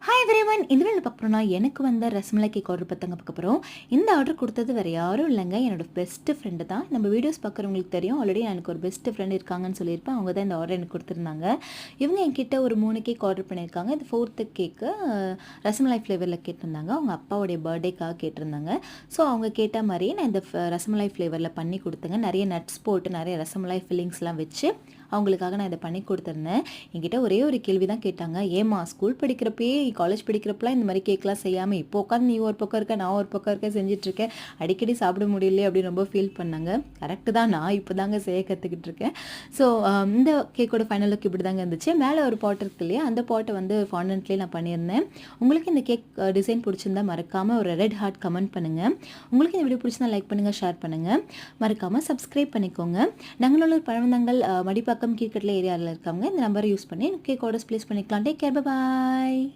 Hi everyone, இந்த வீடியோவில் பார்க்க போறோம்னா எனக்கு வந்த ரசமலை கேக் ஆர்டர் பத்தாங்க பார்க்க போகிறோம். இந்த ஆர்டர் கொடுத்தது வேறு யாரும் இல்லைங்க, என்னோட பெஸ்ட் ஃப்ரெண்டு தான். நம்ம வீடியோஸ் பார்க்குறவங்களுக்கு தெரியும், ஆல்ரெடி எனக்கு ஒரு பெஸ்ட் ஃப்ரெண்ட் இருக்காங்கன்னு சொல்லியிருப்பேன். அவங்க தான் இந்த ஆர்டர் எனக்கு கொடுத்துருந்தாங்க. இவங்க என்கிட்ட ஒரு 3 கேக் ஆர்டர் பண்ணியிருக்காங்க. இது 4th கேக்கு ரசமலை ஃப்ளேவரில் கேட்டிருந்தாங்க. அவங்க அப்பாவுடைய பர்த்டேக்காக கேட்டிருந்தாங்க. ஸோ அவங்க கேட்ட மாதிரி நான் இந்த ரசமலை ஃப்ளேவரில் பண்ணி கொடுத்தேங்க. நிறைய நட்ஸ் போட்டு நிறைய ரசமலை ஃபில்லிங்ஸ்லாம் வச்சு அவங்களுக்காக நான் இதை பண்ணி கொடுத்துருந்தேன். என்கிட்ட ஒரே ஒரு கேள்வி தான் கேட்டாங்க, ஏமா ஸ்கூல் படிக்கிறப்பே காலேஜ் படிக்கிறப்பலாம் இந்த மாதிரி கேக்லாம் செய்யாமல் இப்போ உட்காந்து நீ ஒரு பக்கம் இருக்க நான் ஒரு பக்கம் இருக்க செஞ்சிட்ருக்கேன், அடிக்கடி சாப்பிட முடியலையே அப்படின்னு ரொம்ப ஃபீல் பண்ணாங்க. கரெக்டு தான், நான் இப்போ தாங்க செய்ய கற்றுக்கிட்டு இருக்கேன். ஸோ இந்த கேக்கோட ஃபைனல் லுக் இப்படி தாங்க இருந்துச்சு. மேலே ஒரு பாட் இருக்கு இல்லையா, அந்த பாட்டை வந்து ஃபாண்டன்ட்லேயே நான் பண்ணியிருந்தேன். உங்களுக்கு இந்த கேக் டிசைன் பிடிச்சிருந்தா மறக்காமல் ஒரு ரெட் ஹார்ட் கமெண்ட் பண்ணுங்கள். உங்களுக்கு இந்த வீடியோ பிடிச்சிருந்தா லைக் பண்ணுங்கள், ஷேர் பண்ணுங்கள், மறக்காமல் சப்ஸ்கிரைப் பண்ணிக்கோங்க. நங்களூர் பழவந்தங்கள் மடிப்பாக்கம் கீழ்கட்டில் ஏரியாவில் இருக்காங்க. இந்த நம்பரை யூஸ் பண்ணி கேக் ஆர்டர்ஸ் ப்ளேஸ் பண்ணிக்கலாம். Take care, by.